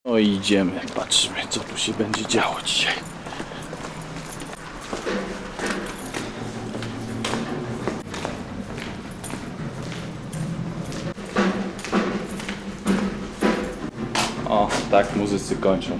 No i idziemy, patrzmy co tu się będzie działo dzisiaj. O, tak muzycy kończą.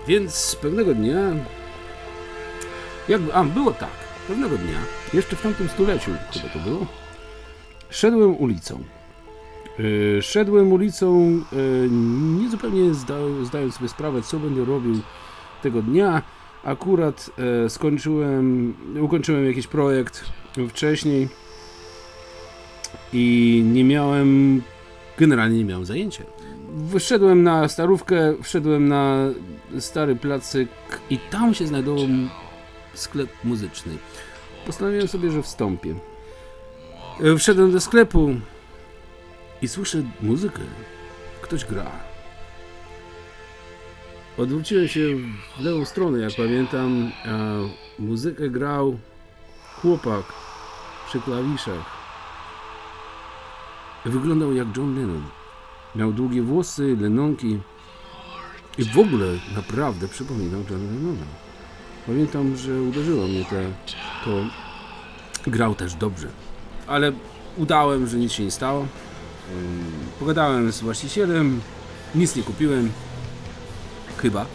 Więc pewnego dnia, było tak, pewnego dnia, jeszcze w tamtym stuleciu, chyba to było, szedłem ulicą. Niezupełnie zdając sobie sprawę, co będę robił tego dnia. Akurat ukończyłem jakiś projekt wcześniej i generalnie nie miałem zajęcia. Wszedłem na Starówkę, wszedłem na stary placyk i tam się znajdował sklep muzyczny. Postanowiłem sobie, że wstąpię. Wszedłem do sklepu i słyszę muzykę. Ktoś gra. Odwróciłem się w lewą stronę, jak pamiętam, a muzykę grał chłopak przy klawiszach. Wyglądał jak John Lennon. Miał długie włosy, lenonki i w ogóle naprawdę przypominał Johna Lennona. Pamiętam, że uderzyło mnie to. Grał też dobrze, ale udałem, że nic się nie stało. Pogadałem z właścicielem, nic nie kupiłem, chyba.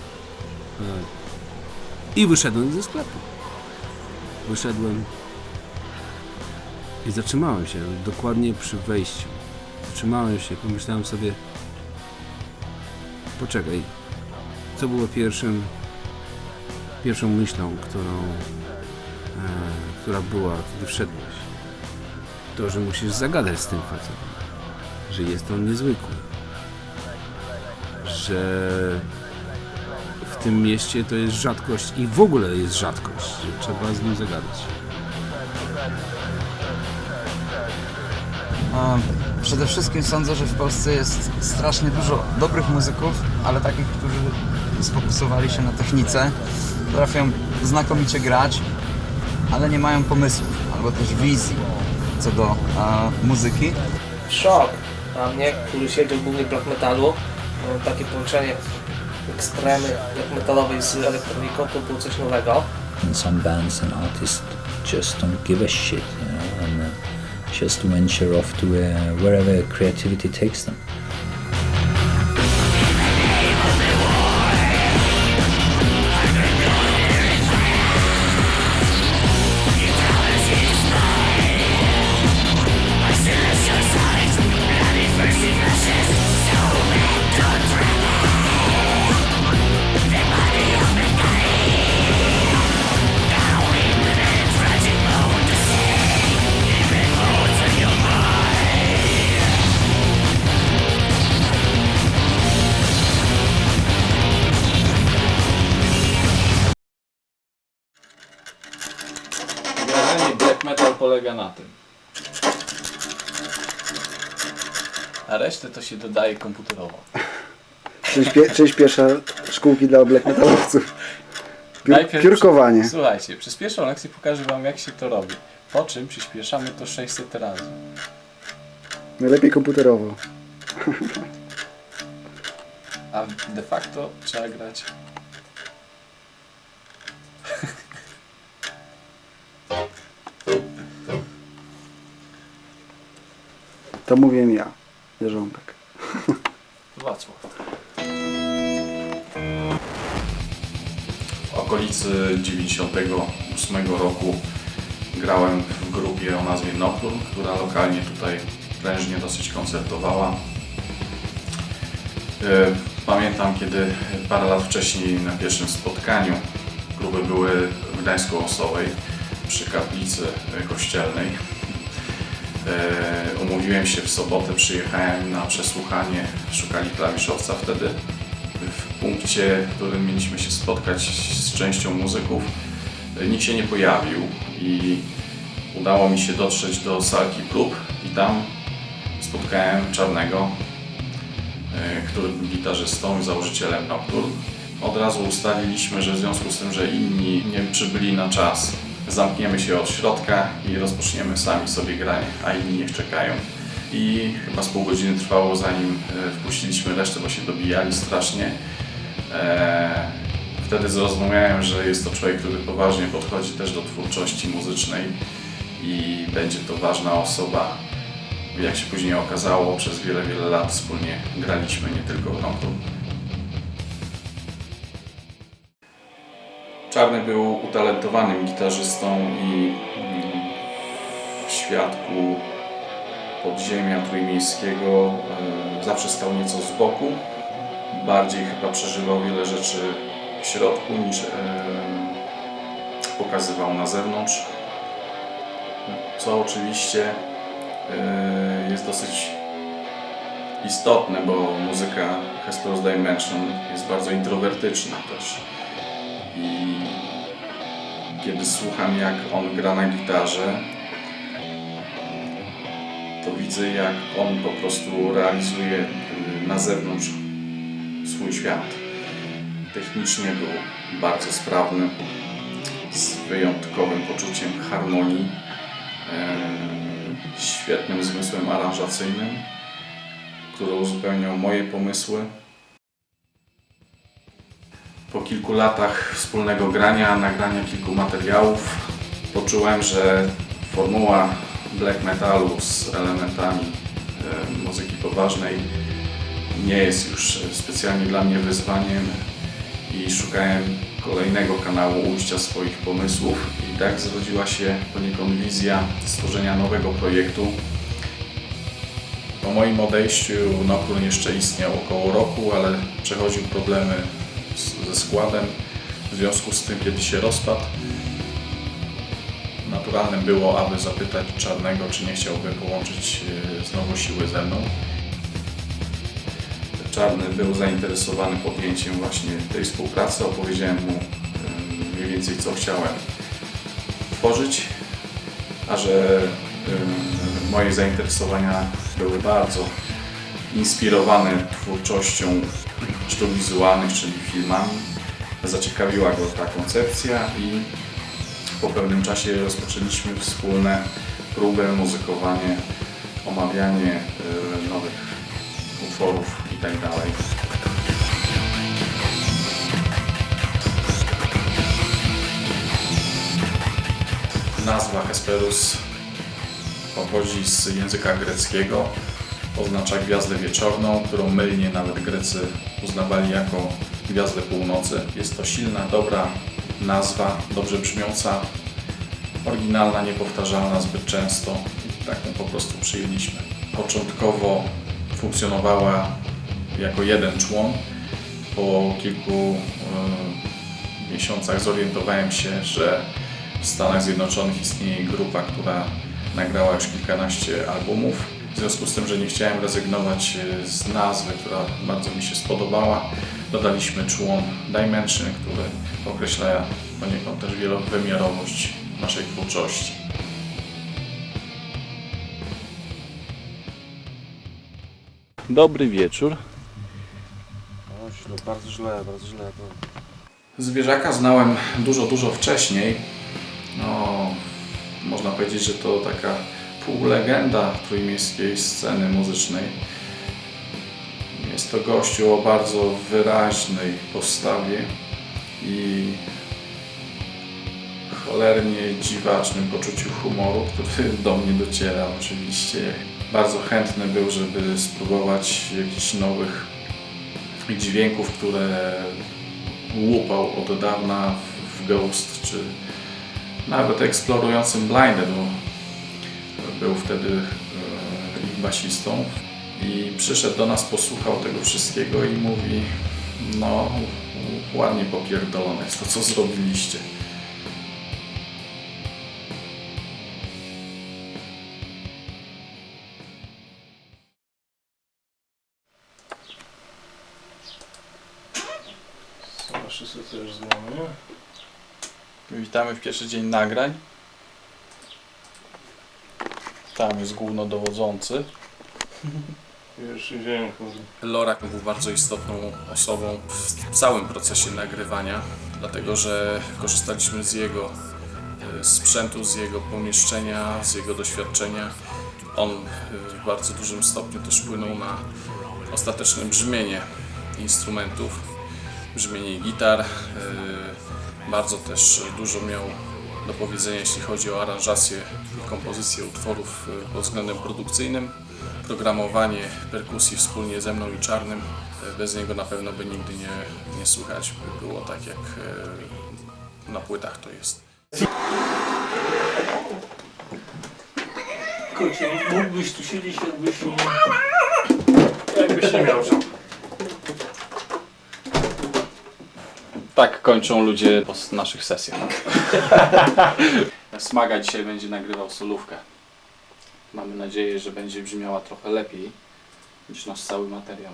I wyszedłem ze sklepu. Wyszedłem i zatrzymałem się dokładnie przy wejściu. Zatrzymałem się, pomyślałem sobie, poczekaj, co było pierwszą myślą, która była, kiedy wszedłeś? To, że musisz zagadać z tym facetem, że jest on niezwykły, że w tym mieście to jest rzadkość i w ogóle jest rzadkość, że trzeba z nim zagadać. Przede wszystkim sądzę, że w Polsce jest strasznie dużo dobrych muzyków, ale takich, którzy sfokusowali się na technice, potrafią znakomicie grać, ale nie mają pomysłów albo też wizji co do muzyki. Szok dla mnie, który siedział głównie w black metalu. Takie połączenie ekstremy black metalowej z elektroniką to było coś nowego. And some bands and artists just don't give a shit, and just venture off to wherever creativity takes them. Black metal polega na tym. A resztę to się dodaje komputerowo. Część pierwsza szkółki dla black metalowców. Najpierw Piórkowanie. Słuchajcie, przez pierwszą lekcję pokażę wam jak się to robi. Po czym przyspieszamy to 600 razy. Najlepiej komputerowo. A de facto trzeba grać. To mówiłem ja, Jerząbek. Wacław. okolicy 98 roku grałem w grupie o nazwie Nocturne, która lokalnie tutaj prężnie dosyć koncertowała. Pamiętam, kiedy parę lat wcześniej na pierwszym spotkaniu kluby były w Gdańsku-Osowej przy kaplicy kościelnej. Umówiłem się w sobotę, przyjechałem na przesłuchanie, szukali klawiszowca wtedy. W punkcie, w którym mieliśmy się spotkać z częścią muzyków, nikt się nie pojawił i udało mi się dotrzeć do salki prób i tam spotkałem Czarnego, który był gitarzystą i założycielem Nocturne. Od razu ustaliliśmy, że w związku z tym, że inni nie przybyli na czas, zamkniemy się od środka i rozpoczniemy sami sobie granie, a inni niech czekają. I chyba z pół godziny trwało, zanim wpuściliśmy resztę, bo się dobijali strasznie. Wtedy zrozumiałem, że jest to człowiek, który poważnie podchodzi też do twórczości muzycznej i będzie to ważna osoba. Jak się później okazało, przez wiele, wiele lat wspólnie graliśmy, nie tylko w Nocturne. Czarny był utalentowanym gitarzystą i w świadku podziemia trójmiejskiego zawsze stał nieco z boku. Bardziej chyba przeżywał wiele rzeczy w środku niż pokazywał na zewnątrz, co oczywiście jest dosyć istotne, bo muzyka Hesperus Dimension jest bardzo introwertyczna też. I kiedy słucham, jak on gra na gitarze, to widzę, jak on po prostu realizuje na zewnątrz swój świat. Technicznie był bardzo sprawny, z wyjątkowym poczuciem harmonii, świetnym zmysłem aranżacyjnym, który uzupełniał moje pomysły. Po kilku latach wspólnego grania, nagrania kilku materiałów, poczułem, że formuła black metalu z elementami muzyki poważnej nie jest już specjalnie dla mnie wyzwaniem i szukałem kolejnego kanału ujścia swoich pomysłów i tak zrodziła się poniekąd wizja stworzenia nowego projektu. Po moim odejściu Nocturne jeszcze istniał około roku, ale przechodził problemy ze składem. W związku z tym, kiedy się rozpadł, naturalnym było, aby zapytać Czarnego, czy nie chciałby połączyć znowu siły ze mną. Czarny był zainteresowany podjęciem właśnie tej współpracy. Opowiedziałem mu mniej więcej, co chciałem tworzyć, a że moje zainteresowania były bardzo inspirowane twórczością sztuk wizualnych, czyli filmami. Zaciekawiła go ta koncepcja i po pewnym czasie rozpoczęliśmy wspólne próby, muzykowanie, omawianie nowych utworów itd. Nazwa Hesperus pochodzi z języka greckiego. Oznacza gwiazdę wieczorną, którą mylnie nawet Grecy uznawali jako gwiazdę północy. Jest to silna, dobra nazwa, dobrze brzmiąca, oryginalna, niepowtarzalna zbyt często i tak ją po prostu przyjęliśmy. Początkowo funkcjonowała jako jeden człon. Po kilku miesiącach zorientowałem się, że w Stanach Zjednoczonych istnieje grupa, która nagrała już kilkanaście albumów. W związku z tym, że nie chciałem rezygnować z nazwy, która bardzo mi się spodobała, dodaliśmy człon Dimension, który określa poniekąd też wielowymiarowość naszej twórczości. Dobry wieczór. O, źle, bardzo źle, bardzo źle. Zwierzaka znałem dużo wcześniej. No, można powiedzieć, że to taka półlegenda trójmiejskiej sceny muzycznej. Jest to gościu o bardzo wyraźnej postawie i cholernie dziwacznym poczuciu humoru, który do mnie dociera oczywiście. Bardzo chętny był, żeby spróbować jakichś nowych dźwięków, które łupał od dawna w Ghost, czy nawet eksplorującym Blinded, bo był wtedy ich basistą i przyszedł do nas, posłuchał tego wszystkiego i mówi: no ładnie popierdolone jest to, co zrobiliście. Wszyscy też znamy. Witamy w pierwszy dzień nagrań. Tam jest głównodowodzący. Pierwszy dzień, kurde. Lorak był bardzo istotną osobą w całym procesie nagrywania, dlatego że korzystaliśmy z jego sprzętu, z jego pomieszczenia, z jego doświadczenia. On w bardzo dużym stopniu też wpłynął na ostateczne brzmienie instrumentów, brzmienie gitar. Bardzo też dużo miał do powiedzenia, jeśli chodzi o aranżację i kompozycję utworów pod względem produkcyjnym. Programowanie perkusji wspólnie ze mną i Czarnym, bez niego na pewno by nigdy nie słychać by było tak, jak na płytach to jest. Kurczę, mógłbyś tu siedzieć, jakbyś nie miał czemu. Tak kończą ludzie po naszych sesjach. Smaga dzisiaj będzie nagrywał solówkę. Mamy nadzieję, że będzie brzmiała trochę lepiej niż nasz cały materiał.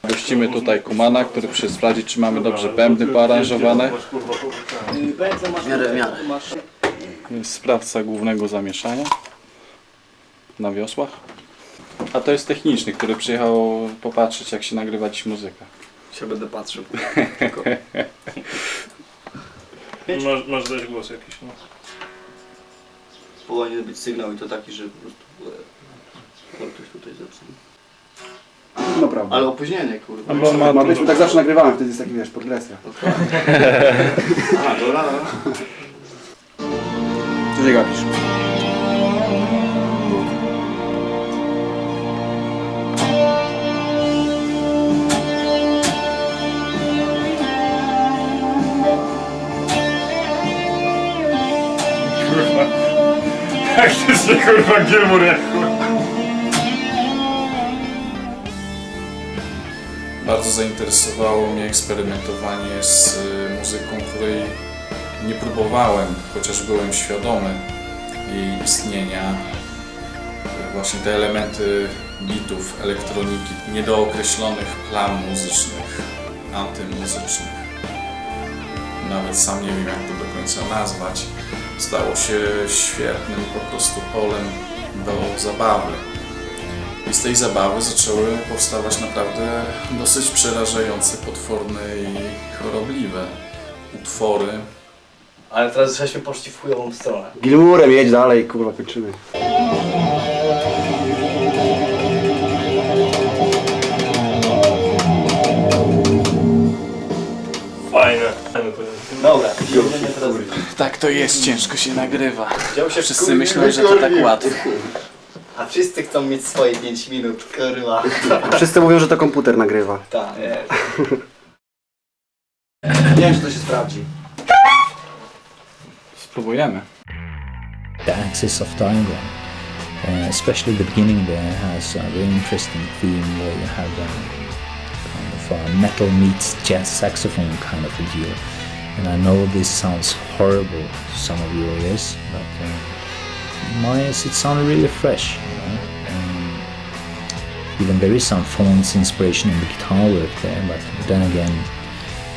Gościmy tutaj Kumana, który przyszedł sprawdzić, czy mamy dobrze bębny poaranżowane. Jest sprawca głównego zamieszania na wiosłach. A to jest techniczny, który przyjechał popatrzeć, jak się nagrywa dziś muzyka. Się będę patrzył. Masz dać głos jakiś, no. Powinien być sygnał i to taki, że po prostu ktoś tutaj zacznie. No prawda. Ale opóźnienie, kurwa. Ma być, bo tak zawsze nagrywałem, wtedy jest taki, wiesz, progresja. Aha, dobra. Co się gapisz? Jak ty się kurwa Gilmour jak Bardzo zainteresowało mnie eksperymentowanie z muzyką, której nie próbowałem, chociaż byłem świadomy jej istnienia. Właśnie te elementy bitów, elektroniki, niedookreślonych plam muzycznych, antymuzycznych. Nawet sam nie wiem, jak to do końca nazwać. Stało się świetnym po prostu polem do zabawy. I z tej zabawy zaczęły powstawać naprawdę dosyć przerażające, potworne i chorobliwe utwory. Ale teraz żeśmy poszli w chujową stronę. Gilmourem jedź dalej, kurwa, kończymy. fajne. To jest. Dobra, nie teraz. Tak to jest, ciężko się nagrywa. Wziął się Wszyscy myślą, że to tak łatwo. A wszyscy chcą mieć swoje 5 minut, kurwa. Wszyscy mówią, że to komputer nagrywa. Tak, jest. Nie wiem, czy to się sprawdzi. Spróbujemy. The axis of diagram, especially the beginning there, has a very interesting theme where you have kind of a metal meets jazz saxophone kind of a deal. And I know this sounds horrible to some of your ears, but my ears it sounded really fresh. You know? Even there is some Fonz inspiration in the guitar work there, but then again,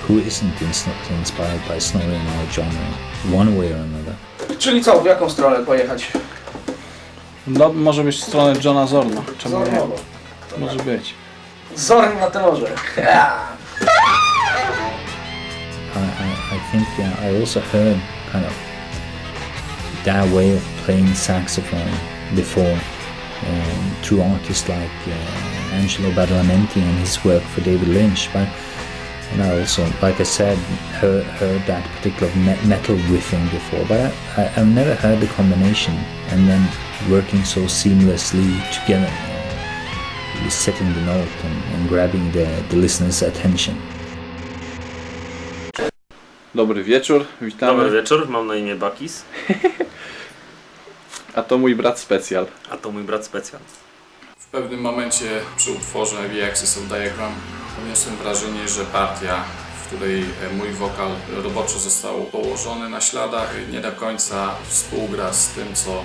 who isn't inspired by Snorri or John one way or another? Czyli co, w jaką stronę pojechać? No, może być w stronę Johna Zorna. Czemu nie? Zornowo. Może być. Zorn na tenorze. I think I also heard kind of that way of playing saxophone before through artists like Angelo Badalamenti and his work for David Lynch, but and I also, like I said, heard that particular metal riffing before, but I've never heard the combination and then working so seamlessly together, really setting the note and grabbing the listener's attention. Dobry wieczór, witamy. Dobry wieczór, mam na imię Bakis, A to mój brat specjal. a to mój brat specjal. W pewnym momencie przy utworze The Axis of Diagram odniosłem wrażenie, że partia, w której mój wokal roboczo został położony na śladach, nie do końca współgra z tym, co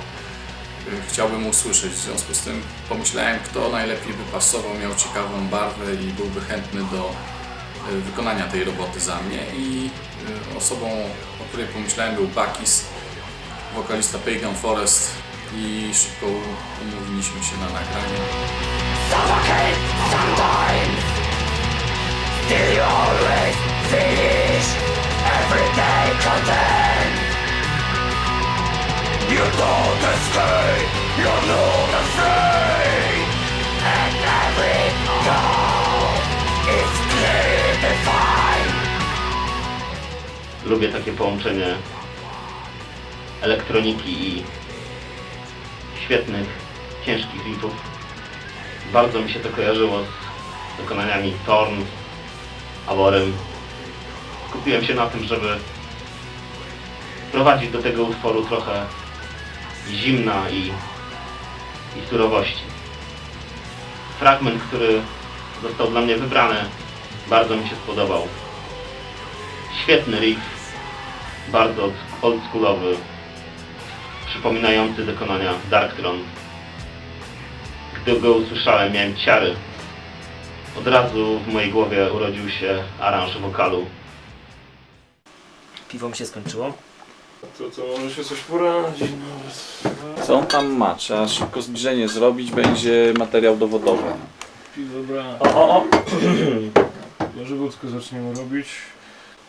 chciałbym usłyszeć. W związku z tym pomyślałem, kto najlepiej by pasował, miał ciekawą barwę i byłby chętny do wykonania tej roboty za mnie. I osobą, o której pomyślałem, był Bakis, wokalista Pagan Forest, i szybko umówiliśmy się na nagranie. Lubię takie połączenie elektroniki i świetnych, ciężkich riffów. Bardzo mi się to kojarzyło z wykonaniami Thorn, Aborem. Skupiłem się na tym, żeby wprowadzić do tego utworu trochę zimna i surowości. Fragment, który został dla mnie wybrany, bardzo mi się spodobał. Świetny riff, bardzo oldschoolowy, przypominający dokonania Darkthrone. Gdy go usłyszałem, miałem ciary. Od razu w mojej głowie urodził się aranż wokalu. Piwo mi się skończyło. To może się coś poradzi. Co on tam ma? Trzeba szybko zbliżenie zrobić, będzie materiał dowodowy. Piwo brałem. O! Może wódkę zaczniemy robić.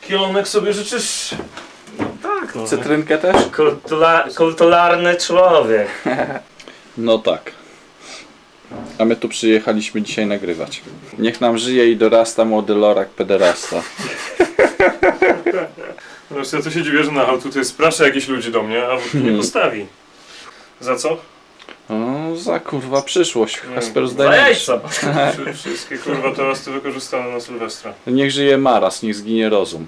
Kielonek sobie życzysz? No tak, no. Cytrynkę też? Kulturalny człowiek. No tak. A my tu przyjechaliśmy dzisiaj nagrywać. Niech nam żyje i dorasta młody lorak pederasta. Zresztą ja to się dziwię, że na tutaj sprasza jakieś ludzi do mnie, a wódki nie postawi. Za co? O, za kurwa przyszłość. Hasper Za jajco. Wszystkie kurwa toasty wykorzystane na Sylwestra. Niech żyje maraz, niech zginie rozum.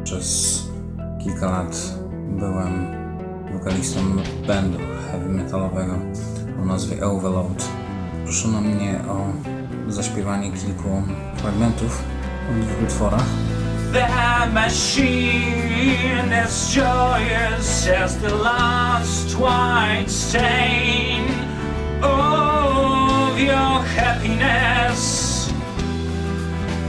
Przez kilka lat byłem wokalistą bandu heavy metalowego o nazwie Overload. Proszono mnie o zaśpiewanie kilku fragmentów o 2 utworach. The machine is joyous as the last white stain of your happiness.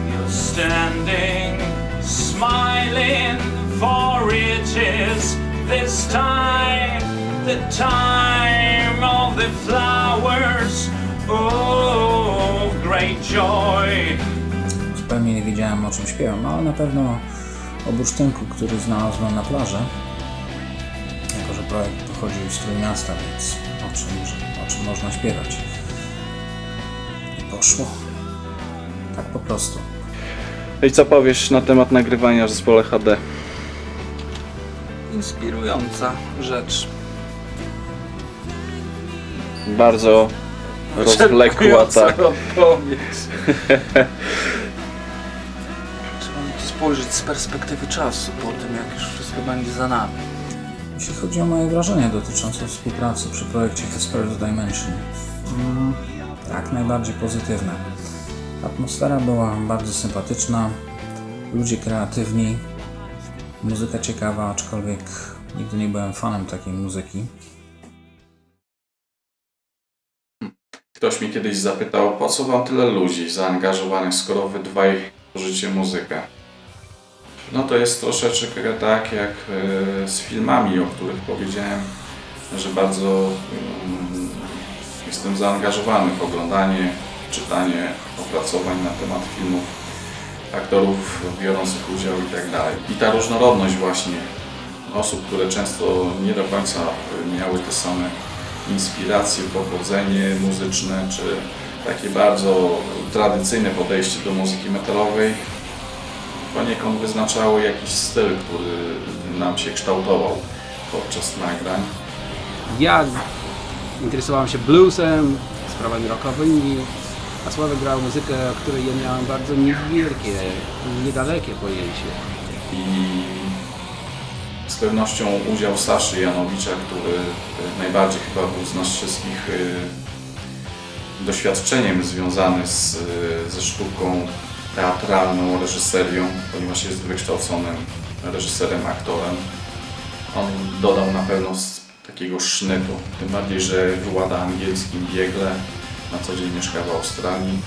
You're standing, smiling, for it is this time, the time of the flowers of great joy. Zupełnie nie wiedziałem, o czym śpiewam, ale na pewno o bursztynku, który znalazłem na plaży. Jako że projekt pochodził z Trójmiasta, więc o czym można śpiewać. I poszło. Tak po prostu. I co powiesz na temat nagrywania w zespole HD? Inspirująca rzecz. Bardzo rozwlekła, tak. Trzeba na to spojrzeć z perspektywy czasu, po tym jak już wszystko będzie za nami. Jeśli chodzi o moje wrażenia dotyczące współpracy przy projekcie Hesper's Dimension, jak najbardziej pozytywne. Atmosfera była bardzo sympatyczna, ludzie kreatywni, muzyka ciekawa, aczkolwiek nigdy nie byłem fanem takiej muzyki. Ktoś mnie kiedyś zapytał, po co wam tyle ludzi zaangażowanych, skoro wy dwaj tworzycie muzykę? No to jest troszeczkę tak jak z filmami, o których powiedziałem, że bardzo jestem zaangażowany w oglądanie, czytanie opracowań na temat filmów, aktorów biorących udział itd. I ta różnorodność właśnie osób, które często nie do końca miały te same inspiracje, pochodzenie muzyczne, czy takie bardzo tradycyjne podejście do muzyki metalowej, poniekąd wyznaczały jakiś styl, który nam się kształtował podczas nagrań. Ja interesowałem się bluesem, sprawami rockowymi, a Sławek grał muzykę, o której ja miałem bardzo niewielkie, niedalekie pojęcie. I z pewnością udział Saszy Janowicza, który najbardziej chyba był z nas wszystkich doświadczeniem związany ze sztuką teatralną, reżyserią, ponieważ jest wykształconym reżyserem, aktorem. On dodał na pewno takiego sznytu, tym bardziej, że wyłada angielskim biegle, na co dzień mieszka w Australii.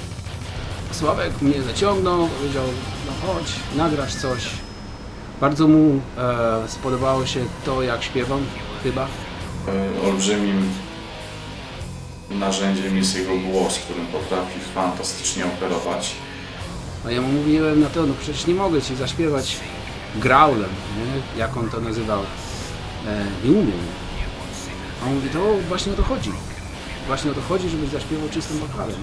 Sławek mnie zaciągnął, powiedział, no chodź, nagrasz coś. Bardzo mu spodobało się to, jak śpiewam, chyba. Olbrzymim narzędziem jest jego głos, którym potrafi fantastycznie operować. A ja mu mówiłem na to, no przecież nie mogę ci zaśpiewać graulem, nie? Jak on to nazywał. Nie umiem. A on mówi, to właśnie o to chodzi. Właśnie o to chodzi, żebyś zaśpiewał czystym wokalem.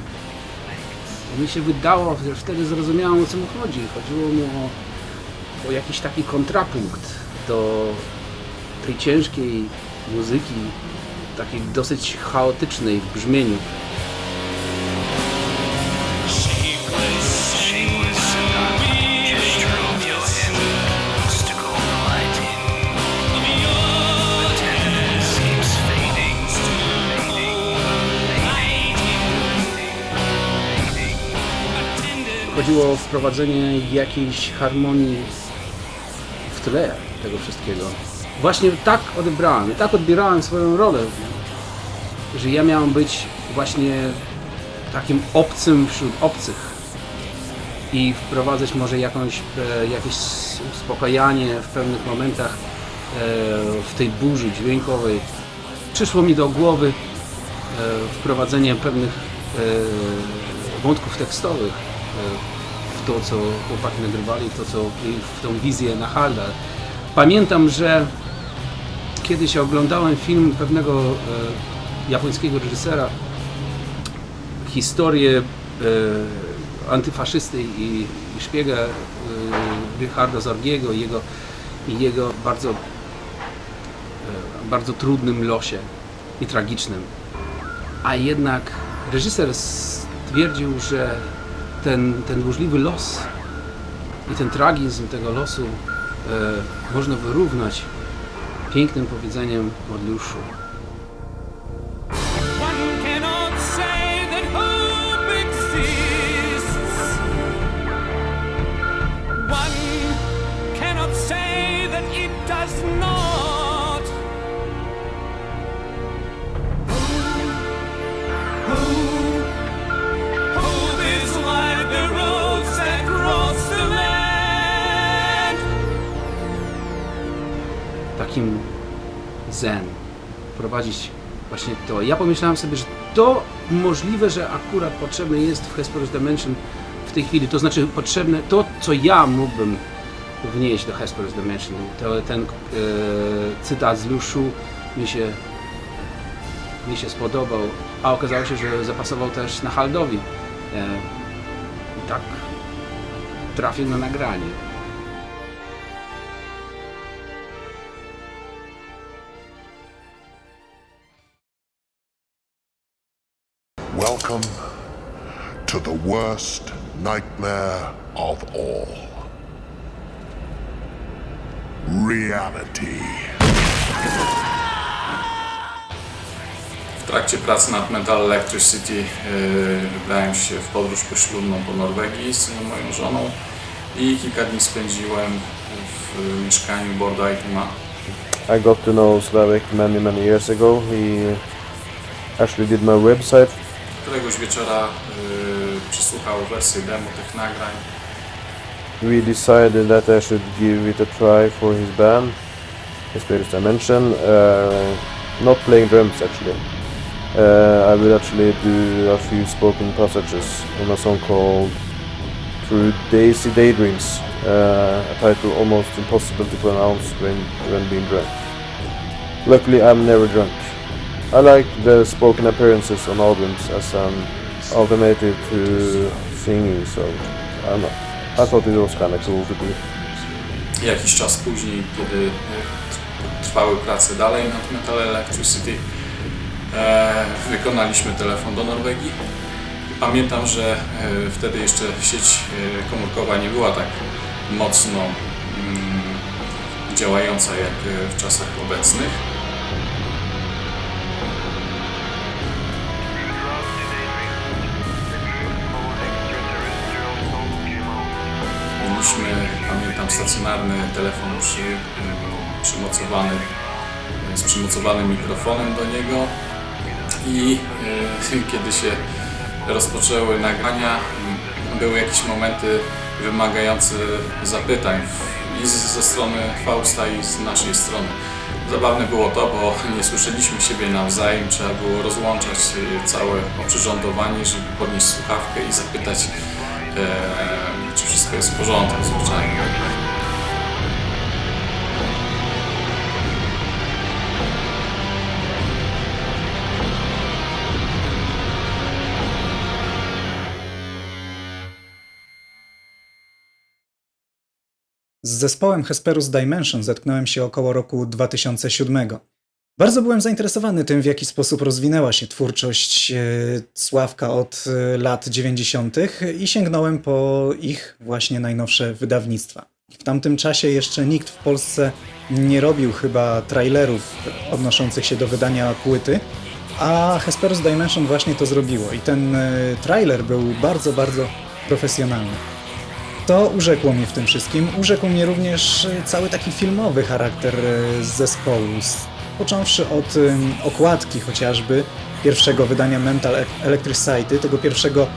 I mi się wydało, że wtedy zrozumiałem, o co mu chodzi. Chodziło mu o jakiś taki kontrapunkt do tej ciężkiej muzyki, takiej dosyć chaotycznej w brzmieniu. Chodziło o wprowadzenie jakiejś harmonii w tle tego wszystkiego. Właśnie tak odebrałem, tak odbierałem swoją rolę, że ja miałem być właśnie takim obcym wśród obcych i wprowadzać może jakieś uspokajanie w pewnych momentach w tej burzy dźwiękowej. Przyszło mi do głowy wprowadzenie pewnych wątków tekstowych w to, co chłopaki nagrywali, w tą wizję na Haldach. Pamiętam, że kiedyś oglądałem film pewnego japońskiego reżysera, historię antyfaszysty i szpiega Richarda Zorgiego i jego bardzo trudnym losie i tragicznym. A jednak reżyser stwierdził, że ten burzliwy los i ten tragizm tego losu można wyrównać pięknym powiedzeniem od Luszu. One cannot say that hope exists. One cannot say that it does not. Hope is like the roads that cross the land. Takim zen prowadzić właśnie to. Ja pomyślałem sobie, że to możliwe, że akurat potrzebne jest w Hesperus Dimension w tej chwili, to znaczy potrzebne to, co ja mógłbym wnieść do Hesperus Dimension. Ten cytat z Luszu mi się spodobał, a okazało się, że zapasował też na Haldowi. I tak trafił na nagranie. Welcome to the worst nightmare of all. Reality. W trakcie pracy nad Metal Electricity wybrałem się w podróż poślubną po Norwegii z moją żoną i kilka dni spędziłem w mieszkaniu Bårda Eikrema. I got to know Sławek many years ago. He actually did my website. Któregoś wieczora przesłuchał wersję demo tych nagrań. We decided that I should give it a try for his band, Hesperus Dimension. Not playing drums actually. I will actually do a few spoken passages on a song called Through Daisy Daydreams, a title almost impossible to pronounce when being drunk. Luckily I'm never drunk. I like the spoken appearances on albums as an alternative to singing, so I don't know. I thought it was kind of cool to do. Jakiś czas później, kiedy trwały prace dalej nad Metal Electricity. Wykonaliśmy telefon do Norwegii. Pamiętam, że wtedy jeszcze sieć komórkowa nie była tak mocno działająca jak w czasach obecnych. Mieliśmy, pamiętam, stacjonarny telefon z przymocowanym mikrofonem do niego i kiedy się rozpoczęły nagrania, były jakieś momenty wymagające zapytań i ze strony Fausta i z naszej strony. Zabawne było to, bo nie słyszeliśmy siebie nawzajem, trzeba było rozłączać całe oprzyrządowanie, żeby podnieść słuchawkę i zapytać, czy wszystko jest w porządku zwyczajnie. Z zespołem Hesperus Dimension zetknąłem się około roku 2007. Bardzo byłem zainteresowany tym, w jaki sposób rozwinęła się twórczość Sławka od lat 90. i sięgnąłem po ich właśnie najnowsze wydawnictwa. W tamtym czasie jeszcze nikt w Polsce nie robił chyba trailerów odnoszących się do wydania płyty, a Hesperus Dimension właśnie to zrobiło i ten trailer był bardzo, bardzo profesjonalny. To urzekło mnie w tym wszystkim. Urzekł mnie również cały taki filmowy charakter zespołu. Począwszy od okładki chociażby pierwszego wydania Metal Electricity, tego pierwszego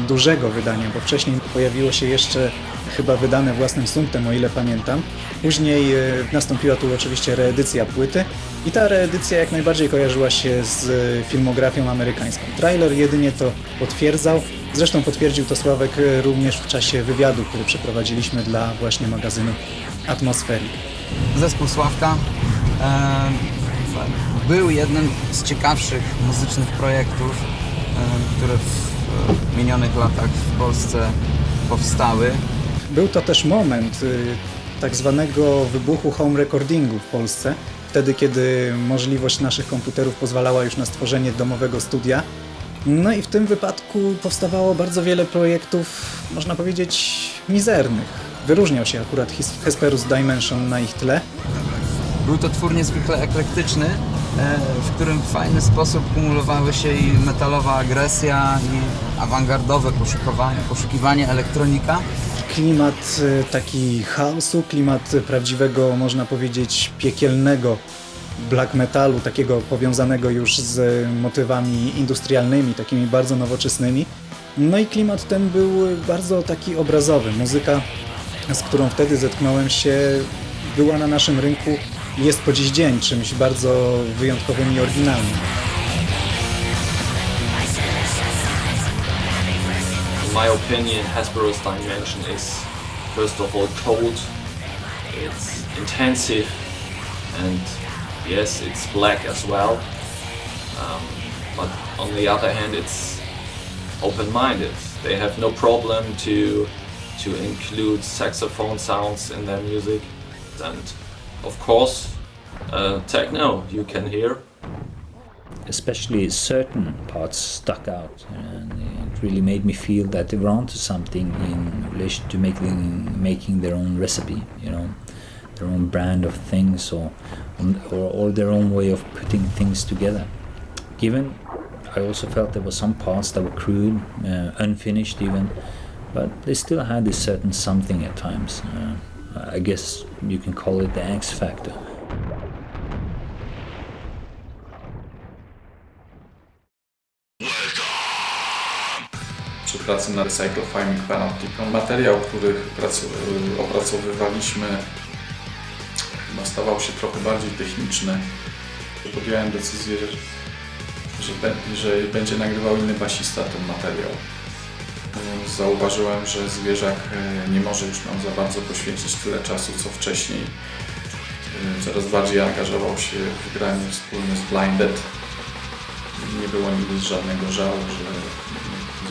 dużego wydania, bo wcześniej pojawiło się jeszcze chyba wydane własnym sumptem, o ile pamiętam. Później nastąpiła tu oczywiście reedycja płyty i ta reedycja jak najbardziej kojarzyła się z filmografią amerykańską. Trailer jedynie to potwierdzał. Zresztą potwierdził to Sławek również w czasie wywiadu, który przeprowadziliśmy dla właśnie magazynu Atmosfery. Zespół Sławka był jednym z ciekawszych muzycznych projektów, które w minionych latach w Polsce powstały. Był to też moment tak zwanego wybuchu home recordingu w Polsce, wtedy kiedy możliwość naszych komputerów pozwalała już na stworzenie domowego studia. No i w tym wypadku powstawało bardzo wiele projektów, można powiedzieć, mizernych. Wyróżniał się akurat Hesperus Dimension na ich tle. Był to twór niezwykle eklektyczny, w którym w fajny sposób kumulowały się i metalowa agresja, i awangardowe poszukiwanie elektronika. Klimat taki chaosu, klimat prawdziwego, można powiedzieć, piekielnego black metalu, takiego powiązanego już z motywami industrialnymi, takimi bardzo nowoczesnymi. No i klimat ten był bardzo taki obrazowy. Muzyka, z którą wtedy zetknąłem się, była na naszym rynku i jest po dziś dzień czymś bardzo wyjątkowym i oryginalnym. In my opinion, Hesperus Dimension is first of all cold, it's intensive, and yes, it's black as well, but on the other hand it's open-minded. They have no problem to include saxophone sounds in their music, and of course techno you can hear. Especially certain parts stuck out, and it really made me feel that they were onto something in relation to making their own recipe, you know, their own brand of things, or their own way of putting things together. Given, I also felt there were some parts that were crude, unfinished even, but they still had this certain something at times. I guess you can call it the X factor. Przy pracy na Recycle Fiming Panopticon materiał, który opracowywaliśmy, stawał się trochę bardziej techniczny. Podjąłem decyzję, że będzie nagrywał inny basista ten materiał. Zauważyłem, że Zwierzak nie może już nam za bardzo poświęcić tyle czasu co wcześniej. Coraz bardziej angażował się w granie wspólnie z Blinded. Nie było nigdy żadnego żalu, że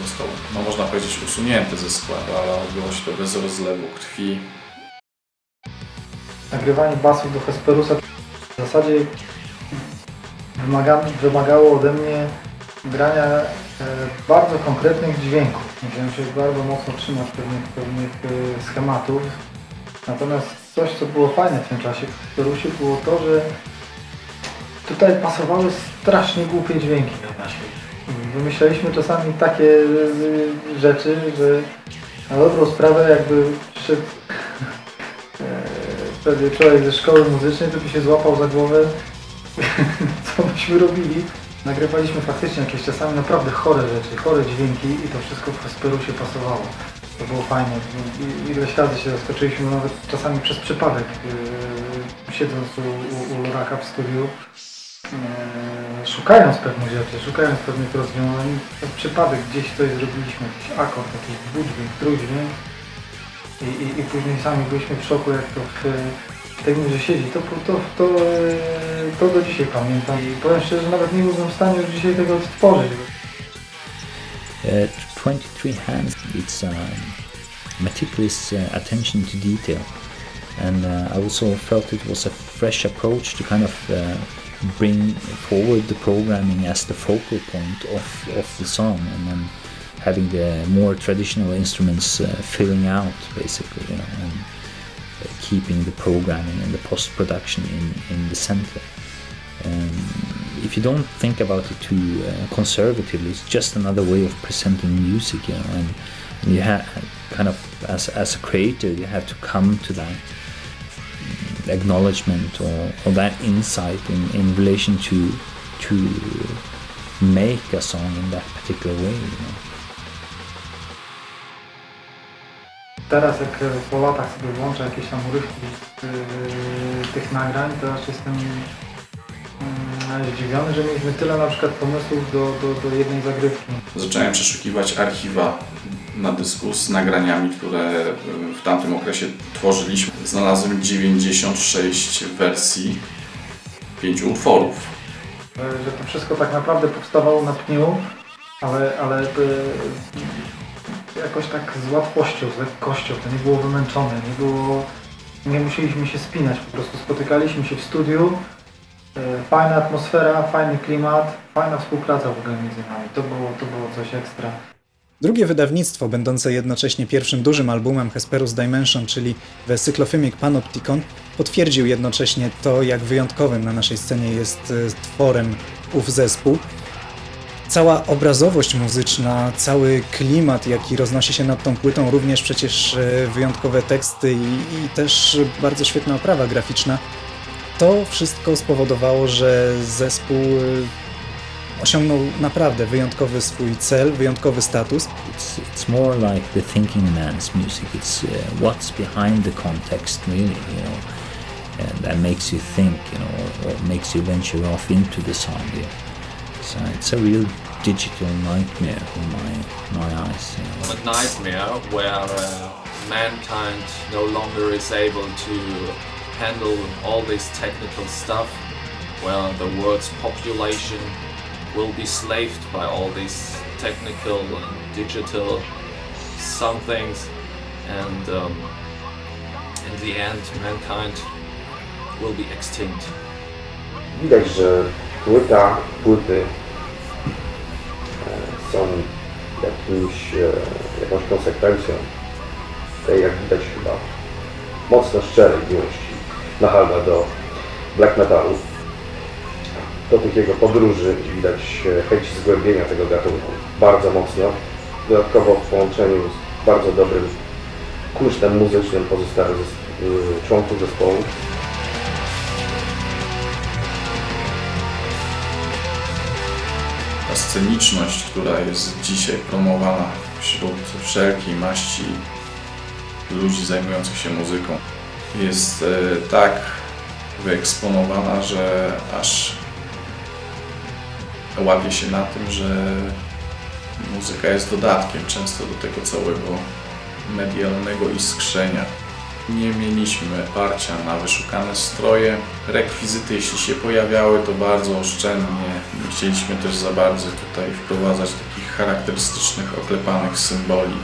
został, no można powiedzieć, usunięty ze składu, ale odbyło się to bez rozlewu krwi. nagrywanie basów do Hesperusa w zasadzie wymagało ode mnie grania bardzo konkretnych dźwięków. Musiałem się bardzo mocno trzymać pewnych schematów. Natomiast coś, co było fajne w tym czasie w Hesperusie, było to, że tutaj pasowały strasznie głupie dźwięki. Wymyślaliśmy czasami takie rzeczy, że na dobrą sprawę jakby przyszedł wtedy człowiek ze szkoły muzycznej, to by się złapał za głowę, co myśmy robili. Nagrywaliśmy faktycznie jakieś czasami naprawdę chore rzeczy, chore dźwięki i to wszystko w Hesperusie pasowało. To było fajne. Ileś razy się zaskoczyliśmy, nawet czasami przez przypadek, siedząc u Loraka w studiu, szukając pewnych rzeczy, szukając pewnych rozwiązań, przez przypadek gdzieś coś zrobiliśmy, jakiś akord, jakiś dwudźwięk, trójdźwięk i później sami byliśmy w szoku, jak to w tej murze siedzi. To do dzisiaj pamiętam i powiem szczerze, że nawet nie byłbym w stanie już dzisiaj tego odtworzyć. 23 Hands, it's meticulous attention to detail, and I also felt it was a fresh approach to kind of bring forward the programming as the focal point of the song, and then having the more traditional instruments filling out basically, you know, and keeping the programming and the post-production in the center. If you don't think about it too conservatively, it's just another way of presenting music, you know, and you have kind of, as a creator, you have to come to that acknowledgement or that insight in relation to make a song in that particular way, you know. Teraz jak po latach sobie włączę jakieś tam urywki tych nagrań, to aż jestem zdziwiony, że mieliśmy tyle na przykład pomysłów do jednej zagrywki. Zacząłem przeszukiwać archiwa na dysku z nagraniami, które w tamtym okresie tworzyliśmy. Znalazłem 96 wersji 5 utworów. Że to wszystko tak naprawdę powstawało na pniu, ale jakoś tak z łatwością, z lekkością, to nie było wymęczone, nie musieliśmy się spinać, po prostu spotykaliśmy się w studiu, fajna atmosfera, fajny klimat, fajna współpraca w ogóle między nami, to było coś ekstra. Drugie wydawnictwo, będące jednocześnie pierwszym dużym albumem Hesperus Dimension, czyli The Cyclophimic Panopticon, potwierdził jednocześnie to, jak wyjątkowym na naszej scenie jest tworem ów zespół. Cała obrazowość muzyczna, cały klimat, jaki roznosi się nad tą płytą, również przecież wyjątkowe teksty i też bardzo świetna oprawa graficzna, to wszystko spowodowało, że zespół osiągnął naprawdę wyjątkowy swój cel, wyjątkowy status. It's more like the thinking man's music. It's what's behind the context, really, you know, and that makes you think, you know, or makes you venture off into the song. Yeah. So it's a real digital nightmare in my eyes. You know. A nightmare where mankind no longer is able to handle all this technical stuff, where the world's population will be slaved by all these technical and digital somethings, and in the end mankind will be extinct. Widać, że płyty są jakąś konsekwencją tej, jak widać, chyba mocno szczerej miłości Mahalda do black metalu. Do tych jego podróży widać chęć zgłębienia tego gatunku bardzo mocno. Dodatkowo w połączeniu z bardzo dobrym kunsztem muzycznym pozostałych członków zespołu. Ta sceniczność, która jest dzisiaj promowana wśród wszelkiej maści ludzi zajmujących się muzyką, jest tak wyeksponowana, że aż łapie się na tym, że muzyka jest dodatkiem często do tego całego medialnego iskrzenia. Nie mieliśmy parcia na wyszukane stroje. Rekwizyty, jeśli się pojawiały, to bardzo oszczędnie. Nie chcieliśmy też za bardzo tutaj wprowadzać takich charakterystycznych, oklepanych symboli.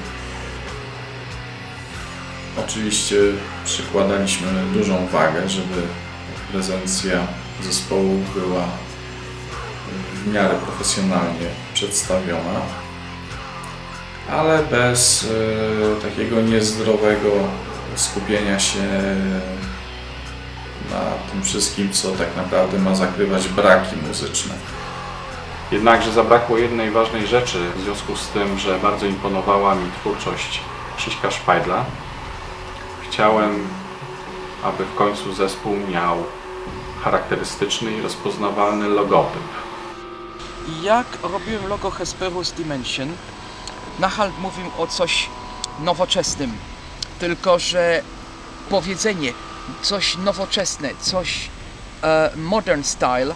Oczywiście przykładaliśmy dużą wagę, żeby prezencja zespołu była w miarę profesjonalnie przedstawiona, ale bez takiego niezdrowego skupienia się na tym wszystkim, co tak naprawdę ma zakrywać braki muzyczne. Jednakże zabrakło jednej ważnej rzeczy, w związku z tym, że bardzo imponowała mi twórczość Krzyśka Szpajdla. Chciałem, aby w końcu zespół miał charakterystyczny i rozpoznawalny logotyp. Jak robiłem logo Hesperus Dimension, Nachal mówił o coś nowoczesnym, tylko że powiedzenie coś nowoczesne, coś modern style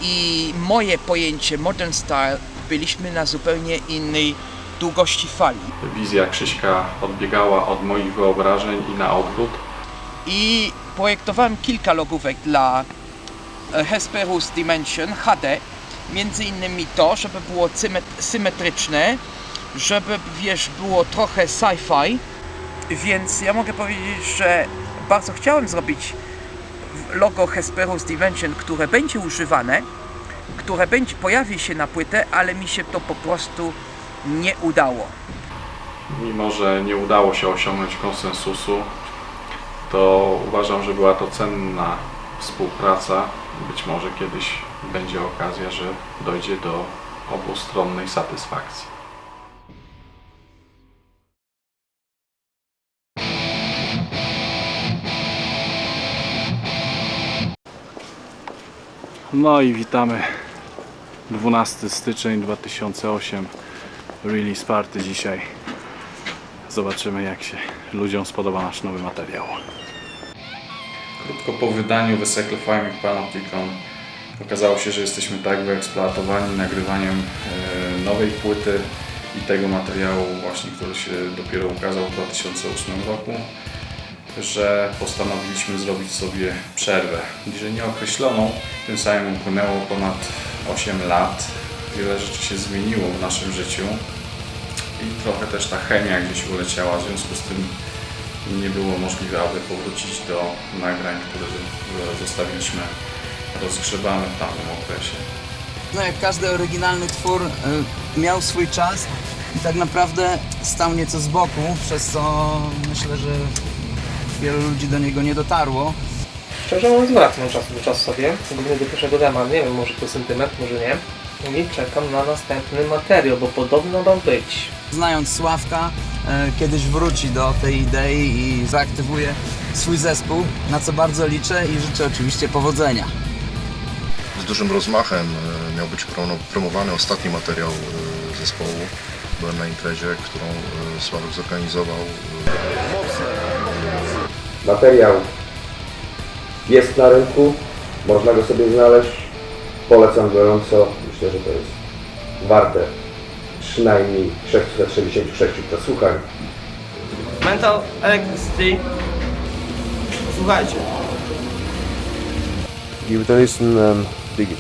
i moje pojęcie modern style byliśmy na zupełnie innej długości fali. Wizja Krzyśka odbiegała od moich wyobrażeń i na odwrót. I projektowałem kilka logówek dla Hesperus Dimension HD, między innymi to, żeby było symetryczne, żeby, wiesz, było trochę sci-fi, więc ja mogę powiedzieć, że bardzo chciałem zrobić logo Hesperus Dimension, które będzie używane, które pojawi się na płytę, ale mi się to po prostu nie udało. Mimo że nie udało się osiągnąć konsensusu, to uważam, że była to cenna współpraca. Być może kiedyś będzie okazja, że dojdzie do obustronnej satysfakcji. No i witamy 12 styczeń 2008, release party dzisiaj. Zobaczymy, jak się ludziom spodoba nasz nowy materiał. Krótko po wydaniu The Sacrificing Panopticon okazało się, że jesteśmy tak wyeksploatowani nagrywaniem nowej płyty i tego materiału właśnie, który się dopiero ukazał w 2008 roku, że postanowiliśmy zrobić sobie przerwę. Bliżej nieokreśloną, tym samym upłynęło ponad 8 lat. Wiele rzeczy się zmieniło w naszym życiu i trochę też ta chemia gdzieś uleciała, w związku z tym nie było możliwe, aby powrócić do nagrań, które zostawiliśmy rozgrzebane w tamtym okresie. No jak każdy oryginalny twór miał swój czas i tak naprawdę stał nieco z boku, przez co myślę, że wielu ludzi do niego nie dotarło. Szczerze mówiąc, wracam czasu do czasu sobie, głównie do pierwszego dema, nie wiem, może to sentyment, może nie. I czekam na następny materiał, bo podobno ma być. Znając Sławka, kiedyś wróci do tej idei i zaaktywuje swój zespół, na co bardzo liczę i życzę oczywiście powodzenia. Z dużym rozmachem miał być promowany ostatni materiał zespołu. Byłem na imprezie, którą Sławek zorganizował. Materiał jest na rynku, można go sobie znaleźć, polecam gorąco, myślę, że to jest warte przynajmniej 666 przesłuchań. Mental Electricity, słuchajcie. Give it a listen and dig it.